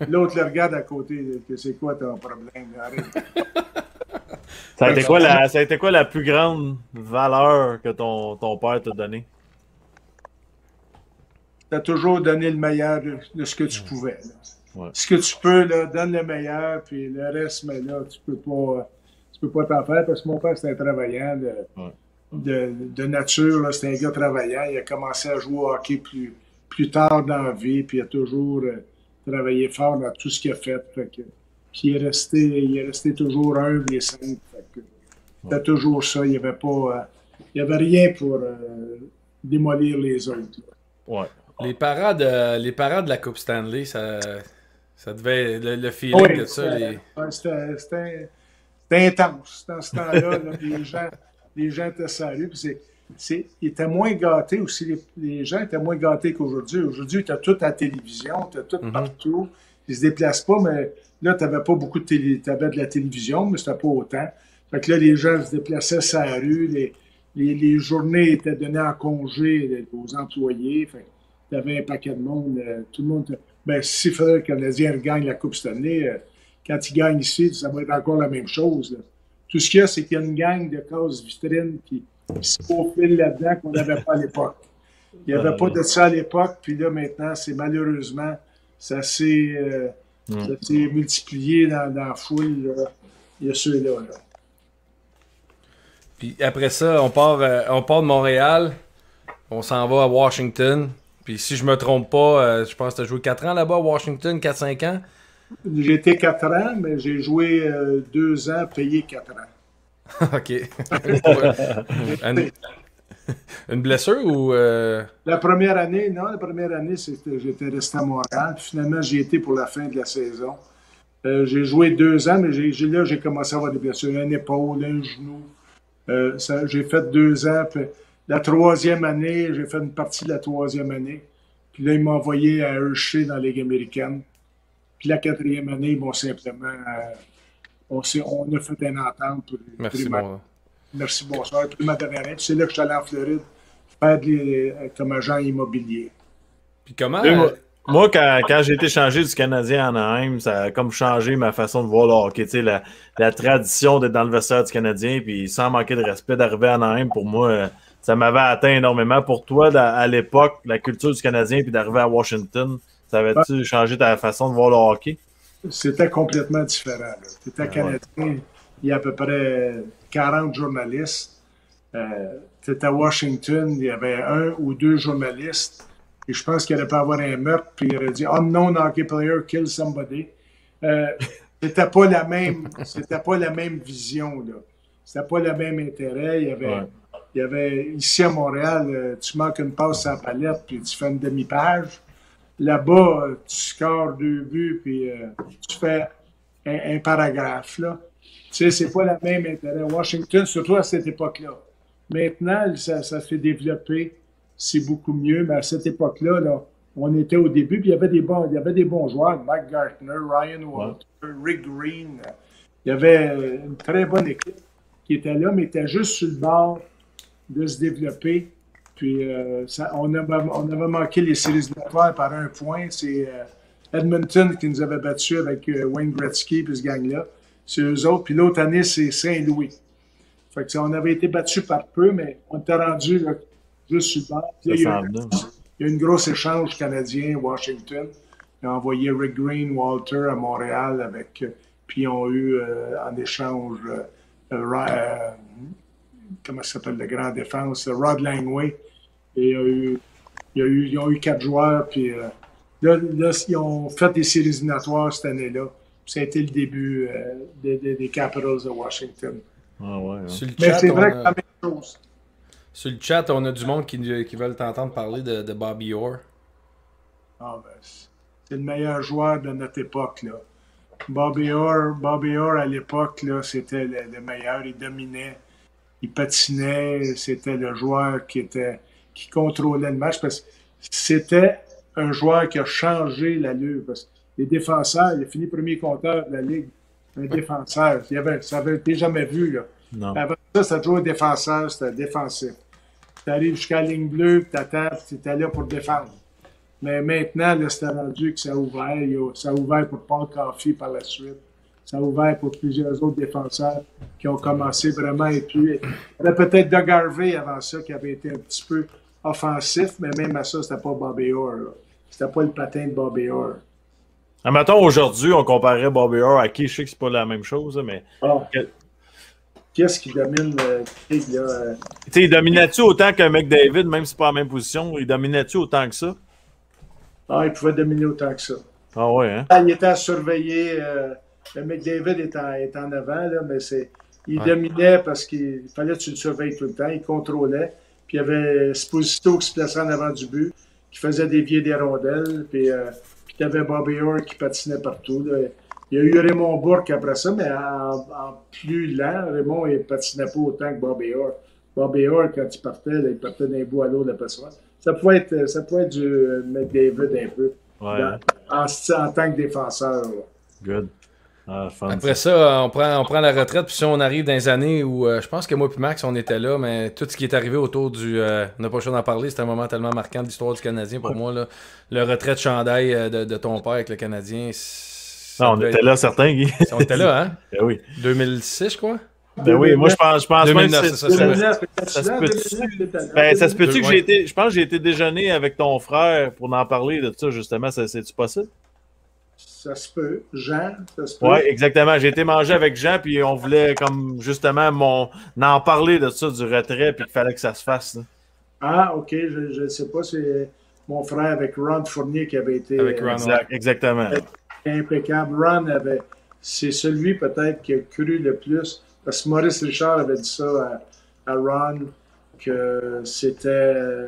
l'autre le regarde à côté, que c'est quoi ton problème? Arrête. Ça a été quoi la plus grande valeur que ton père t'a donnée? Tu as toujours donné le meilleur de ce que tu pouvais. Ouais. Ce que tu peux, là, donne le meilleur, puis le reste, mais là, tu peux pas t'en faire, parce que mon père, c'était un travaillant de nature, là, c'était un gars travaillant. Il a commencé à jouer au hockey plus tard dans la vie, puis il a toujours travaillé fort dans tout ce qu'il a fait. Puis il est resté toujours humble et simple. C'était toujours ça. Il n'y avait rien pour démolir les autres. Ouais. Les parades de la Coupe Stanley, ça devait le feeling de ça. C'était intense dans ce temps-là. Là, les gens étaient sérieux. Ils étaient moins gâtés aussi. Les gens étaient moins gâtés qu'aujourd'hui. Aujourd'hui, tu as tout à la télévision, tu as tout partout. Ils ne se déplacent pas, mais là, tu n'avais pas beaucoup de télé. Tu avais de la télévision, mais c'était pas autant. Fait que là, les gens se déplaçaient sur la rue. Les journées étaient données en congé aux employés. Fait tu avais un paquet de monde. Tout le monde. Ben, s'il fallait que le Canadien gagne la Coupe Stanley, quand il gagne ici, ça va être encore la même chose. Là. Tout ce qu'il y a, c'est qu'il y a une gang de cases vitrines qui se faufilent là-dedans qu'on n'avait pas à l'époque. Il n'y avait pas de ça à l'époque, puis là, maintenant, c'est malheureusement, ça s'est multiplié dans la foule. Là. Il y a ceux-là. Là. Puis après ça, on part de Montréal, on s'en va à Washington. Puis si je me trompe pas, je pense que tu as joué 4 ans là-bas à Washington, 4-5 ans? J'ai été 4 ans, mais j'ai joué 2 ans, payé 4 ans. OK. Une blessure ou... La première année, j'étais resté à Montréal. Puis finalement, j'y étais pour la fin de la saison. J'ai joué 2 ans, mais là, j'ai commencé à avoir des blessures. Une épaule, un genou. J'ai fait 2 ans. Puis la 3e année, j'ai fait une partie de la 3e année. Puis là, ils m'ont envoyé à Hershey dans la Ligue américaine. Puis la 4e année, bon, simplement, on a fait une entente. Merci, bonsoir. Puis ma dernière année, c'est là que je suis allé en Floride faire comme agent immobilier. Puis comment... Moi, quand j'ai été changé du Canadien à Anaheim, ça a comme changé ma façon de voir le hockey. Tu sais, la tradition d'être dans le vestiaire du Canadien, puis sans manquer de respect, d'arriver à Anaheim, pour moi, ça m'avait atteint énormément. Pour toi, à l'époque, la culture du Canadien, puis d'arriver à Washington, ça avait-tu changé ta façon de voir le hockey? C'était complètement différent. Tu étais Canadien, il y a à peu près 40 journalistes. Tu étais à Washington, il y avait 1 ou 2 journalistes. Et je pense qu'il aurait pu avoir un meurtre, puis il aurait dit unknown hockey player kill somebody. C'était pas la même vision, là. C'était pas le même intérêt. Il y avait ici à Montréal, tu manques une passe à la palette, puis tu fais une demi-page. Là-bas, tu scores 2 buts, puis tu fais un paragraphe, là. Tu sais, c'est pas le même intérêt. Washington, surtout à cette époque-là. Maintenant, ça s'est développé. C'est beaucoup mieux, mais à cette époque-là, là, on était au début, puis il y avait des bons joueurs, Mike Gartner, Ryan Walter, Rick Green. Il y avait une très bonne équipe qui était là, mais était juste sur le bord de se développer. Puis on avait manqué les séries éliminatoires par 1 point. C'est Edmonton qui nous avait battus avec Wayne Gretzky puis ce gang-là. C'est eux autres. Puis l'autre année, c'est Saint-Louis. Fait que on avait été battus par peu, mais on était rendu là, juste sur le bord. Puis là, il y a eu une grosse échange canadien-Washington. Ils ont envoyé Rick Green, Walter à Montréal puis ils ont eu en échange comment ça s'appelle le grand défense, Rod Langway. Et ils ont eu 4 joueurs. Puis là, ils ont fait des séries éliminatoires cette année-là. Ça a été le début des Capitals de Washington. Ah ouais, hein. Mais c'est vrai que c'est la même chose. Sur le chat, on a du monde qui veulent t'entendre parler de Bobby Orr. Ah ben, c'est le meilleur joueur de notre époque, là. Bobby Orr à l'époque, là, c'était le meilleur. Il dominait. il patinait, c'était le joueur qui contrôlait le match parce que c'était un joueur qui a changé l'allure. Parce que les défenseurs, il a fini premier compteur de la Ligue, un défenseur. Ça avait été jamais vu, là. Non. Avant ça, c'était toujours un défenseur, c'était défensif. Tu arrives jusqu'à la ligne bleue, puis tu attends, tu étais là pour défendre. Mais maintenant, là, c'était rendu que ça a ouvert. Ça a ouvert pour Paul Coffey par la suite. Ça a ouvert pour plusieurs autres défenseurs qui ont commencé vraiment à épuiser. Il y avait peut-être Doug Harvey avant ça qui avait été un petit peu offensif, mais même à ça, c'était pas Bobby Orr. Là. C'était pas le patin de Bobby Orr. Mettons, aujourd'hui, on comparerait Bobby Orr à qui? Je sais que c'est pas la même chose, mais... Qu'est-ce qui domine le Ligue, là? Il dominait-tu autant qu'un McDavid, même si c'est pas la même position? Il dominait-tu autant que ça? Il pouvait dominer autant que ça. Ah ouais, hein? Il était à surveiller. Le McDavid est en avant, là, mais il dominait parce qu'il fallait que tu le surveilles tout le temps. Il contrôlait. Puis il y avait Esposito qui se plaçait en avant du but, qui faisait dévier des rondelles. Puis tu avais Bobby Orr qui patinait partout. Là. Il y a eu Raymond Bourque après ça, mais en plus lent. Raymond, il ne patinait pas autant que Bobby Orr. Bobby Orr, quand il partait, là, il partait d'un bout à l'autre de la passoire. Ça pouvait être du McDavid un peu. Ouais. En tant que défenseur. Là. Good. Après ça, on prend la retraite, puis si on arrive dans les années où, je pense que moi et Max, on était là, mais tout ce qui est arrivé autour du... on n'a pas le choix d'en parler, c'est un moment tellement marquant de l'histoire du Canadien pour moi. Là. Le retrait de chandail de ton père avec le Canadien. On était là, certains, Guy. On était là, hein? Ben oui. 2006, je crois? Ben oui, moi je pense 2009, même que c'est ça. ça se peut-tu que j'ai été... Je pense que j'ai été déjeuner avec ton frère pour en parler de ça, justement. C'est-tu possible? Ça se peut. Jean, ça se peut. Oui, exactement. J'ai été manger avec Jean, puis on voulait comme justement en parler de ça, du retrait, puis qu'il fallait que ça se fasse. Là. Ah, OK. Je ne sais pas. C'est mon frère avec Ron Fournier qui avait été avec Ron, exactement. Impeccable. Ron c'est celui peut-être qui a cru le plus. Parce que Maurice Richard avait dit ça à Ron, que c'était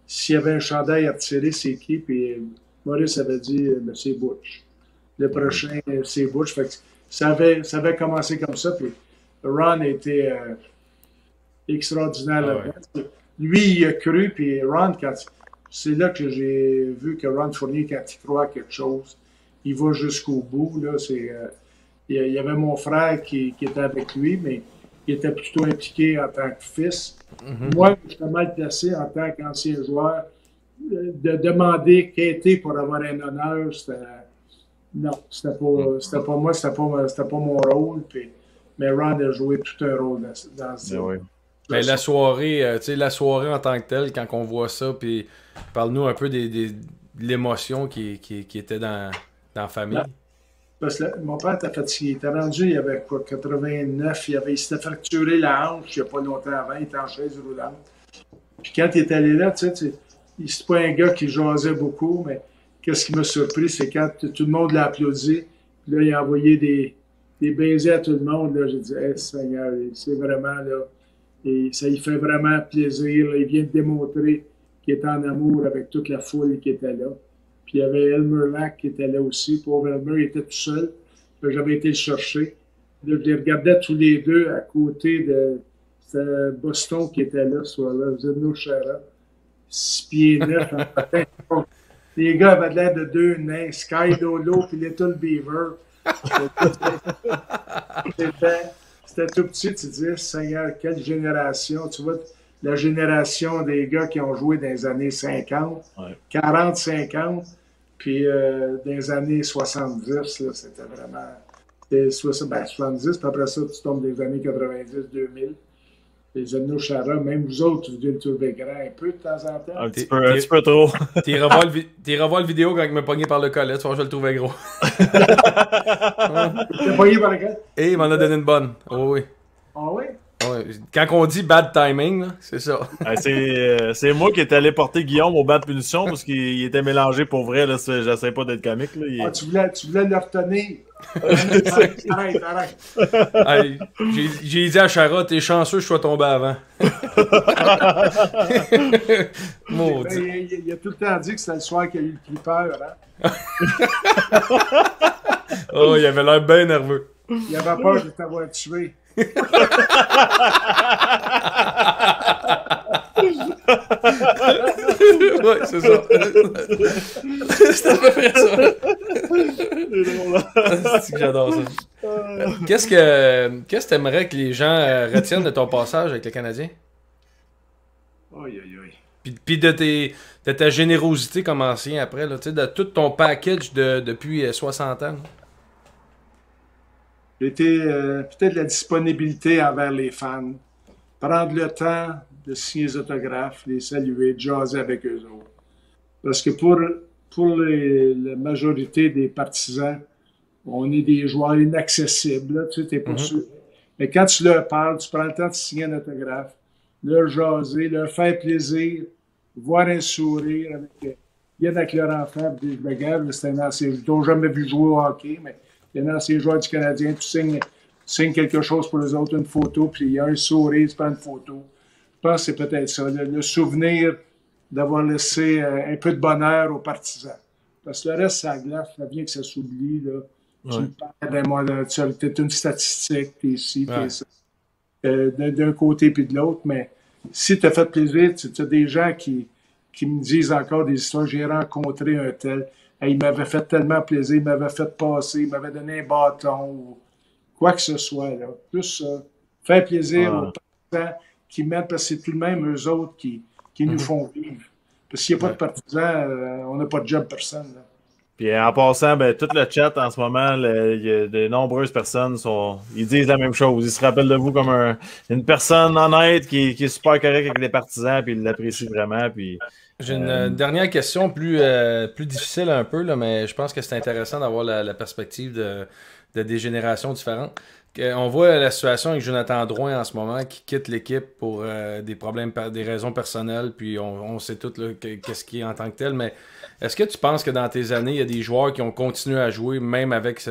s'il y avait un chandail à retirer, c'est qui? Puis Maurice avait dit c'est Butch. Le prochain, c'est Butch. Fait que ça avait commencé comme ça. Puis Ron était extraordinaire là-dedans. Lui, il a cru. Puis Ron, c'est là que j'ai vu que Ron Fournier, quand il croit à quelque chose, il va jusqu'au bout. Là, il y avait mon frère qui était avec lui, mais qui était plutôt impliqué en tant que fils. Mm-hmm. Moi, j'étais mal placé en tant qu'ancien joueur. De demander quêter pour avoir un honneur, c'était pas moi, c'était pas mon rôle. Mais Ron a joué tout un rôle dans ça. Oui. Mais la soirée en tant que telle, quand on voit ça, puis parle-nous un peu de l'émotion qui était dans la famille. Là, parce que mon père était fatigué. Il était rendu, il avait quoi, 89, il s'était fracturé la hanche il n'y a pas longtemps avant, il était en chaise roulante. Puis quand il est allé là, c'est pas un gars qui jasait beaucoup, mais qu'est-ce qui m'a surpris, c'est quand tout le monde l'a applaudi, puis là, il a envoyé des baisers à tout le monde. Là, j'ai dit, hey, Seigneur, c'est vraiment là, et ça lui fait vraiment plaisir. Là, il vient de démontrer qu'il est en amour avec toute la foule qui était là. Puis il y avait Elmer Lack qui était là aussi. Pauvre Elmer, il était tout seul. J'avais été le chercher. Là, je les regardais tous les deux à côté de Boston qui était là, ce soir-là, Zdeno Chara. 6 pieds 9 en patin. Les gars avaient l'air de deux nains, Sky Dolo puis Little Beaver. C'était tout petit, tu dis, Seigneur, quelle génération. Tu vois, la génération des gars qui ont joué dans les années 50, 40, 50, puis dans les années 70, là, c'était vraiment... 70, puis après ça, tu tombes des années 90, 2000. Les Zdeno Chara, même vous autres, vous devez le trouver grand un peu de temps en temps. Un petit peu trop. T'es revois le vidéo quand il m'a pogné par le collet, tu vois, je le trouvais gros. T'es pogné par le collet? Et il m'en a donné une bonne. Oh oui. Ah oui? Ouais. Quand on dit bad timing, là, c'est ça. C'est moi qui étais allé porter Guillaume au banc de punition parce qu'il était mélangé pour vrai. J'essaie pas d'être comique. Là, tu voulais le retenir. Arrête. Hey, j'ai dit à Chara, t'es chanceux que je sois tombé avant. Il a tout le temps dit que c'était le soir qu'il a eu le plus peur. Hein? Oh, il avait l'air bien nerveux. Il avait peur de t'avoir tué. Ouais, c'est ça. C'est à peu près ça. C'est que j'adore ça. Qu'est-ce que tu aimerais que les gens retiennent de ton passage avec le Canadien? Aïe, aïe, aïe. Puis de ta générosité comme ancien après, là, de tout ton package depuis 60 ans. C'était peut-être la disponibilité envers les fans. Prendre le temps de signer les autographes, les saluer, de jaser avec eux autres. Parce que pour la majorité des partisans, on est des joueurs inaccessibles. Là, tu sais, t'es pas sûr. Mais quand tu leur parles, tu prends le temps de signer un autographe, leur jaser, leur faire plaisir, voir un sourire, viennent avec leur enfant, puis ils regardent, c'est un ancien, ils t'ont jamais vu jouer au hockey, mais il y a un ancien joueur du Canadien, tu signes quelque chose pour les autres, une photo, puis il y a un sourire, tu prends une photo. Je pense que c'est peut-être ça, le souvenir d'avoir laissé un peu de bonheur aux partisans. Parce que le reste, ça glace, ça vient que ça s'oublie. Là. Tu me parles tu es une statistique, tu es ici, tu es ça. D'un côté puis de l'autre, mais si tu as fait plaisir, tu as des gens qui me disent encore des histoires. J'ai rencontré un tel, il m'avait fait tellement plaisir, il m'avait fait passer, il m'avait donné un bâton, ou quoi que ce soit. Là. Plus faire plaisir aux partisans qui mettent, parce que c'est tout de même eux autres qui nous font vivre. Parce qu'il n'y a pas de partisans, on n'a pas de job personne. Là. Puis en passant, ben, tout le chat en ce moment, il y a de nombreuses personnes ils disent la même chose. Ils se rappellent de vous comme une personne honnête qui est super correcte avec les partisans, puis ils l'apprécient vraiment. Puis, j'ai une dernière question plus difficile un peu, là, mais je pense que c'est intéressant d'avoir la perspective de des générations différentes. On voit la situation avec Jonathan Drouin en ce moment qui quitte l'équipe pour des problèmes, des raisons personnelles, puis on sait tout qu'est-ce qui est en tant que tel, mais est-ce que tu penses que dans tes années, il y a des joueurs qui ont continué à jouer même avec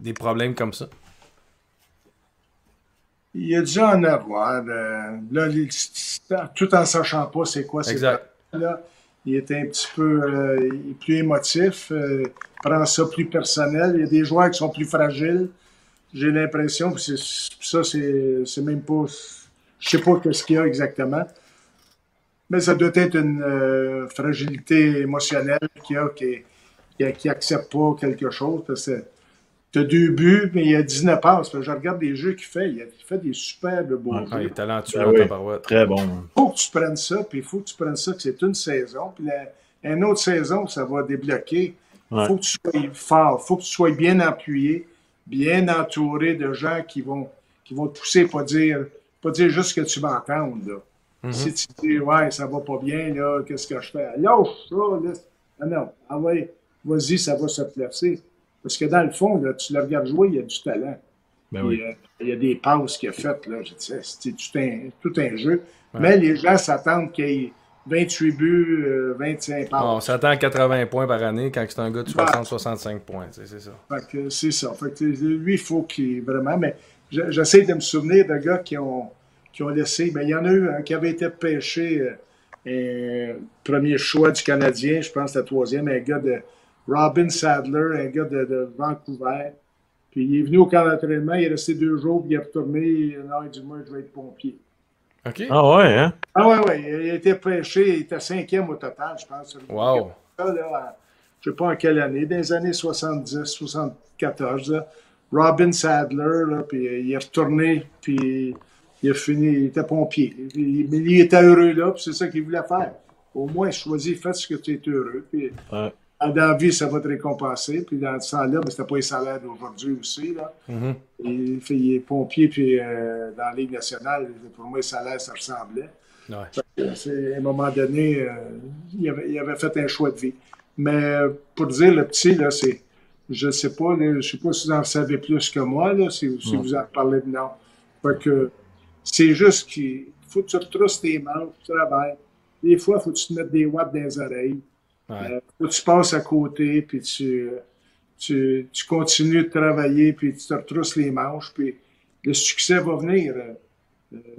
des problèmes comme ça? Il y a déjà en avoir. Là, tout en sachant pas c'est quoi ces problèmes-là, il est un petit peu plus émotif, prend ça plus personnel. Il y a des joueurs qui sont plus fragiles. J'ai l'impression que c'est même pas... Je sais pas ce qu'il y a exactement. Mais ça doit être une fragilité émotionnelle qu'il y a qui n'accepte pas quelque chose. Parce que tu as 2 buts, mais il y a 19 passes. Je regarde les jeux qu'il fait. Il fait des superbes beaux jeux. Il est talentueux, très bon. Il faut que tu prennes ça, puis il faut que tu prennes ça que c'est une saison. Puis une autre saison, ça va débloquer. Il faut que tu sois fort. Il faut que tu sois bien appuyé, bien entouré de gens qui vont te pousser, pas dire juste que tu vas entendre. Là. Si tu dis, ouais, ça va pas bien, là, qu'est-ce que je fais? Lâche ça, là. Non, ah ouais, vas-y, ça va se placer. Parce que dans le fond, là, tu le regardes jouer, il y a du talent. Il y a des passes qu'il a faites, là. Je disais, c'est tout un jeu. Ouais. Mais les gens s'attendent qu'il y ait 28 buts, 25 passes. On s'attend à 80 points par année quand c'est un gars de 60-65 points. C'est ça. Fait que c'est ça. Fait que lui, il faut qu'il vraiment. Mais j'essaie de me souvenir de gars qui ont laissé. Ben, il y en a eu un qui avait été pêché, premier choix du Canadien, je pense, la troisième, un gars de Robin Sadler, un gars de Vancouver. Puis il est venu au camp d'entraînement, il est resté 2 jours, puis il est retourné. Non, il dit, moi, je vais être pompier. OK. Ah ouais, hein? Ah ouais. Il a été pêché, il était 5e au total, je pense. Wow. Là, je ne sais pas en quelle année, dans les années 70, 74. Là. Robin Sadler, là, puis il est retourné, puis il a fini, il était pompier. Mais il était heureux là, puis c'est ça qu'il voulait faire. Au moins, choisis, fais ce que tu es heureux. Puis, dans la vie, ça va te récompenser. Puis dans ce temps-là, c'était pas les salaires d'aujourd'hui aussi. Là. Il est pompier, puis dans la Ligue nationale, pour moi, les salaires, ça ressemblait. Ouais. À un moment donné, il avait fait un choix de vie. Mais pour dire, le petit, là, c'est. Je ne sais pas si vous en savez plus que moi, là, si vous en parlez de non. Fait que c'est juste qu'il faut que tu retrousses tes manches, tu travailles. Des fois, il faut que tu te mettes des watts dans les oreilles. Ouais. Faut que tu passes à côté, puis tu continues de travailler, puis tu te retrousses les manches, puis le succès va venir.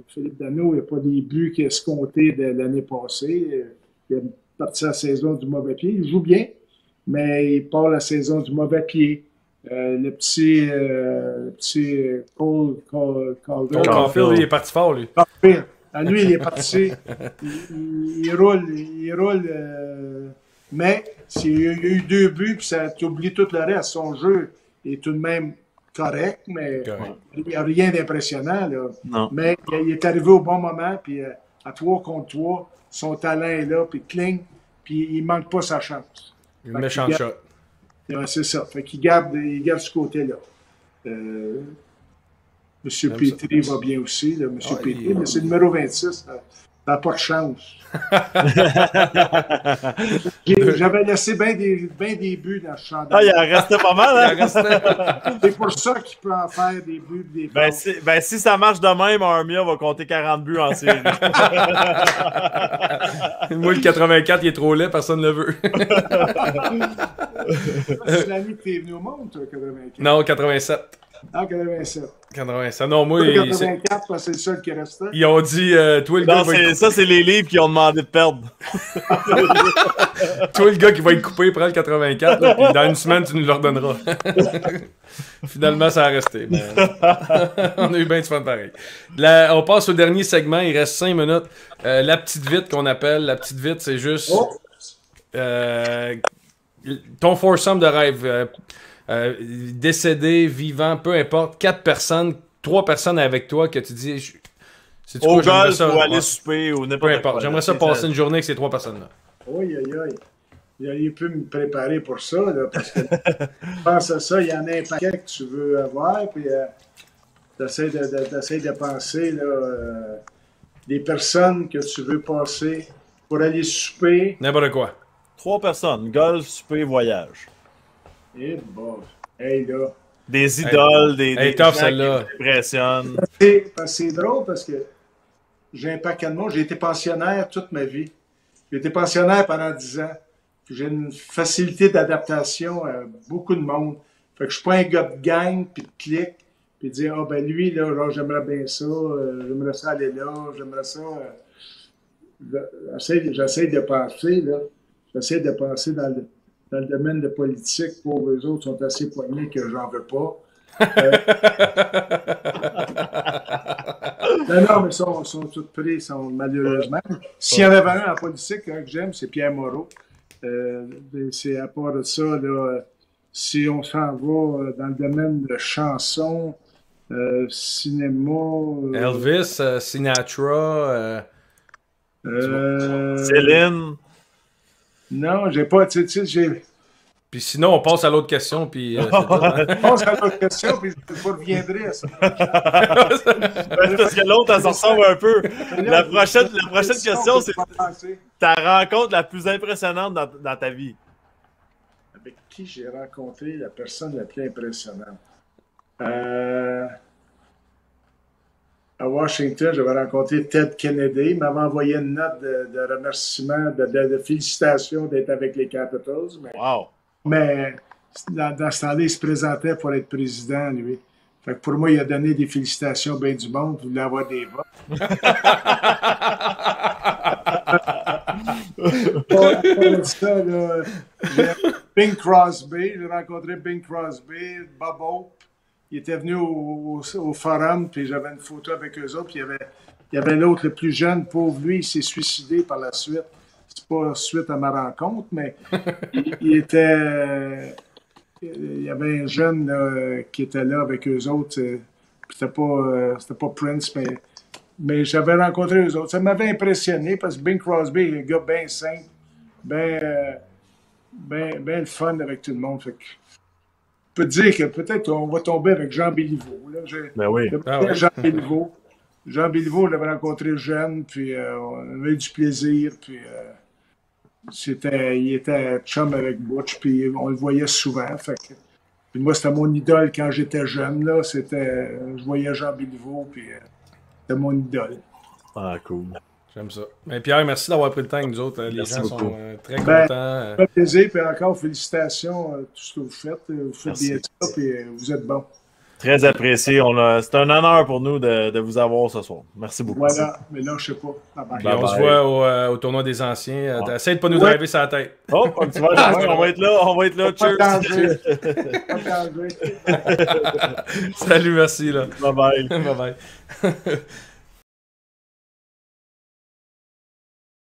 Philippe Danault, il n'y a pas des buts qui escomptés de l'année passée. Il a parti la saison du mauvais pied. Il joue bien, mais il part la saison du mauvais pied. le petit Cole Calder. Caulfield, il est parti fort, lui. Caulfield. Lui, il est parti. Il roule. Mais s'il y a eu 2 buts, puis ça t'oublie tout le reste. Son jeu est tout de même correct, mais il n'y a rien d'impressionnant. Non. Mais il est arrivé au bon moment, puis à 3 contre 3, son talent est là, puis cling, puis il ne manque pas sa chance. Une méchante shot. C'est ça. Fait qu'il garde ce côté-là. Monsieur Petry va bien aussi. Là, Monsieur Petry, mais c'est le numéro 26. Ça n'a pas de chance. J'avais laissé bien des buts dans ce chandail. Ah, il en restait pas mal, hein? C'est pour ça qu'il peut en faire des buts. Si ça marche de même, Armia va compter 40 buts en série. Moi, le 84, il est trop laid, personne ne le veut. C'est l'année que tu es venu au monde, toi, 84? Non, 87. Ah, 87. 87. Non, moi, 84, c'est le seul qui restait. Ils ont dit, toi, le gars. Ça, c'est les livres qui ont demandé de perdre. Toi, le gars qui va être coupé, prends le 84, là, puis dans une semaine, tu nous le redonneras. Finalement, ça a resté. Mais... on a eu bien du fun pareil. Là, on passe au dernier segment. Il reste 5 minutes. La petite vite qu'on appelle. La petite vite, c'est juste ton foursome de rêve. Décédé, vivant, peu importe. 4 personnes, 3 personnes avec toi que tu dis... Au golf ou aller souper ou n'importe quoi. Peu importe. J'aimerais ça passer une journée avec ces 3 personnes-là. Oui. Il peut me préparer pour ça, là, parce que je pense à ça, il y en a un paquet que tu veux avoir, puis tu essaies de penser là, des personnes que tu veux passer pour aller souper. N'importe quoi. 3 personnes, golf, souper, voyage. Et bon, hey là. Des idoles, des gens qui t'impressionnent. C'est drôle parce que j'ai un paquet de monde. J'ai été pensionnaire toute ma vie. J'ai été pensionnaire pendant 10 ans. J'ai une facilité d'adaptation à beaucoup de monde. Fait que je suis pas un gars de gang, puis de clic, puis de dire, ah ben lui, là, genre, j'aimerais bien ça, j'aimerais ça aller là, j'aimerais ça. J'essaie de penser, là. J'essaie de penser dans le domaine de politique. Pour eux autres, sont assez poignés que j'en veux pas. Non, mais ils sont tous pris, malheureusement. S'il y en avait un en politique que j'aime, c'est Pierre Moreau. C'est à part de ça, là, si on s'en va dans le domaine de chansons, cinéma... Elvis, Sinatra... Céline... Non, j'ai pas... j'ai... Puis sinon, on passe à l'autre question, puis... on passe à l'autre question, puis je reviendrai à ça. Parce que l'autre, elle s'en ressemble un peu. La prochaine question, c'est ta rencontre la plus impressionnante dans ta vie. Avec qui j'ai rencontré la personne la plus impressionnante? À Washington, j'avais rencontré Ted Kennedy. Il m'avait envoyé une note de remerciement, de félicitations d'être avec les Capitals. Mais dans ce temps-là, il se présentait pour être président, lui. Fait que pour moi, il a donné des félicitations bien du monde. Il voulait avoir des votes. Ça, là, Bing Crosby. J'ai rencontré Bing Crosby, Bob Hope. Il était venu au forum, puis j'avais une photo avec eux autres. Puis il y avait l'autre, le plus jeune, pauvre lui, il s'est suicidé par la suite. C'est pas suite à ma rencontre, mais il y avait un jeune là, qui était là avec eux autres. C'était pas Prince, mais j'avais rencontré eux autres. Ça m'avait impressionné parce que Bing Crosby est un gars bien simple, bien le fun avec tout le monde. Fait que, je peux te dire que peut-être on va tomber avec Jean Béliveau. Là. Jean Béliveau. Jean Béliveau, je l'avais rencontré jeune, puis on avait eu du plaisir, puis il était chum avec Butch, puis on le voyait souvent. Fait que, puis moi, c'était mon idole quand j'étais jeune. Là, je voyais Jean Béliveau, puis c'était mon idole. Ah, cool. J'aime ça. Mais Pierre, merci d'avoir pris le temps avec nous autres. Les merci gens beaucoup. sont très contents. Ça fait plaisir, puis encore félicitations à tout ce que vous faites. Vous faites bien ça, puis vous êtes bon. Très apprécié. C'est un honneur pour nous de vous avoir ce soir. Merci beaucoup. Voilà, mais là, je sais pas. On se voit au tournoi des anciens. Essaye de pas nous driver sur la tête. Oh, un petit verre de vin, on va être là. Cheers. Salut, merci. Là. Bye bye. Bye bye.